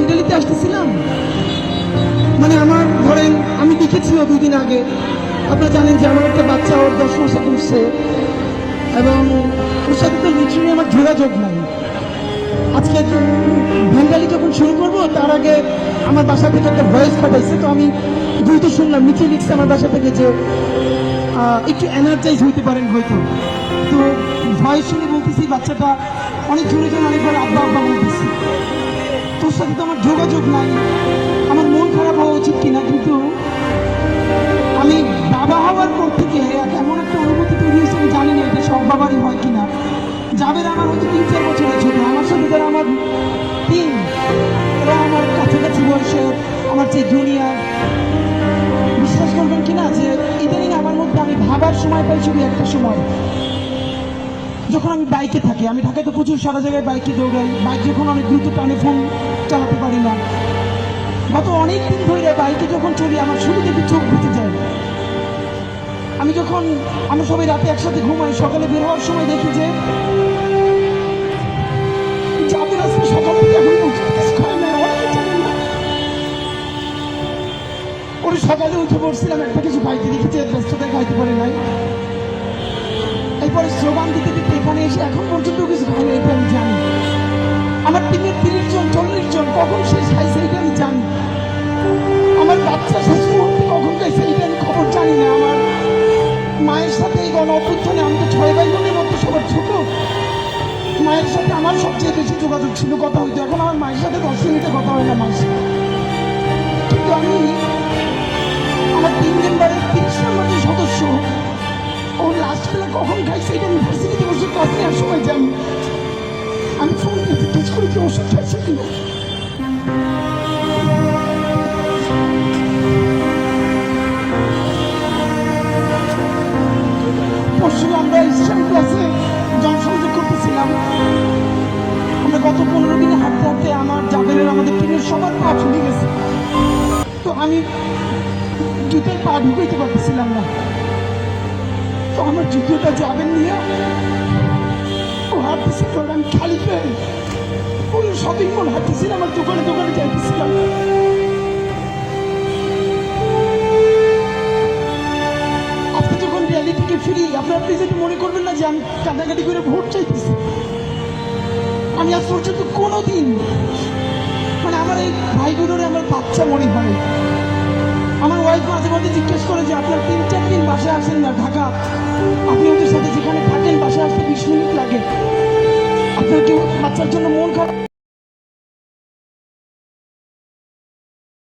ভেন্ডালিতে আসতেছিলাম, মানে আমার ধরেন আমি দেখেছি 2 দিন আগে, আপনারা জানেন যে আমার একটা বাচ্চা ওর 10 মাসে ঘুরছে এবং ওর সাথে তো লিটারালি আমার যোগাযোগ নাই। আজকে ভেন্ডালি যখন শুরু করবো তার আগে আমার বাসা থেকে একটা ভয়েস পাঠাইছে, তো আমি দ্রুত শুনলাম, নিচে লিখছে আমার বাসা থেকে যে একটু এনার্জাইজ হইতে পারেন হয়তো। তো ভয়েস শুনে বলতেছি বাচ্চাটা অনেক জোরে জোরে অনেকবার আব্বা আব্বা বলতেছি। তোর সাথে তো আমার যোগাযোগ নাই, আমার মন খারাপ হওয়া উচিত কিনা, কিন্তু আমি বাবা হওয়ার পর থেকে এমন একটা অনুভূতি তৈরি হয়েছে, আমি জানি না এটা সব বাবারই হয় কিনা। যাবের আমার হয়তো 3-4 বছরের ছোট, আমার সাথে যারা আমার 3, তারা আমার কাছাকাছি বয়সের, আমার যে জুনিয়র। বিশ্বাস করবেন কিনা যে ইদানিং আমার মধ্যে আমি ভাবার সময় পাই শুধু একটা সময়, যখন আমি বাইকে থাকি। আমি ঢাকায় তো প্রচুর সারা জায়গায় বাইকে দৌড়াই, বাইক যখন অনেক দ্রুত টানে ফোন চালাতে পারি না। গত অনেক দিন ধরে বাইকে যখন চলি আমার শুরু থেকে চোখ ঘুরতে যায়। আমি যখন আমরা সবাই রাতে একসাথে ঘুমাই, সকালে বের হওয়ার সময় দেখি যে যাদের আজকে সকাল থেকে এখন খায় না, অনেকে জানেন না। ওরে সকালে উঠে পড়ছিলাম, একটা কিছু খাইতে দেখেছি, ব্যস্ততায় খাইতে পারে নাই। এরপরে স্লোগান দিতে দিতে এখানে এসে এখন পর্যন্ত কিছু খাই না, এটা আমি জানি। আমার টিমের 30 জন 40 জন কখন শেষ খাইছে এটা আমি জানি। আমার বাচ্চা শেষ মুহূর্তে কখন খাইছে এটা আমি খবর জানি না। আমার মায়ের সাথে এই গণ অভ্যুত্থানে আমি তো 6 ভাই বোনের মধ্যে সবার ছোট, মায়ের সাথে আমার সবচেয়ে বেশি যোগাযোগ ছিল, কথা হইতো। এখন আমার মায়ের সাথে 10 মিনিটে কথা হয় না মায়ের সাথে। কিন্তু আমি আমার 3 মেম্বারের 30 নম্বর যে সদস্য, ও লাস্ট বেলা কখন খাইছে এটা আমি ভার্সিটিতে বসে ক্লাস নেওয়ার সময় জানি। আমি ফোন জিজ্ঞেস করি যে ওষুধ খাইছে কিনা। পরশু আমরা ইসলাম ক্লাসে জনসংযোগ করতেছিলাম। আমরা গত 15 দিনে হাঁটতে হাঁটতে আমার জাবেরের আমাদের টিমের সবার পা ছুটে গেছে, তো আমি জুতোর পা ঢুকাইতে পারতেছিলাম না। তো আমার জুতোটা যাবেন নিয়ে ও হাঁটতেছিল, আমি খালি পেয়ে পুরো শপিং মল হাঁটতেছিলাম, আমার দোকানে দোকানে যাইতেছিলাম। আপনি যখন র্যালি থেকে ফিরি, আপনার প্লিজ একটু মনে করবেন না যে আমি কাটাকাটি করে ভোট চাইতেছি। আমি আজ পর্যন্ত কোনোদিন, মানে আমার এই ভাই বোনেরে আমার বাচ্চা মনে হয়। আমার ওয়াইফ মাঝে মাঝে জিজ্ঞেস করে যে আপনার 3-4 দিন বাসায় আসেন না ঢাকা, আপনি ওদের সাথে যেখানে থাকেন বাসায় আসতে 20 মিনিট লাগে, আপনার কেউ বাচ্চার জন্য মন খারাপ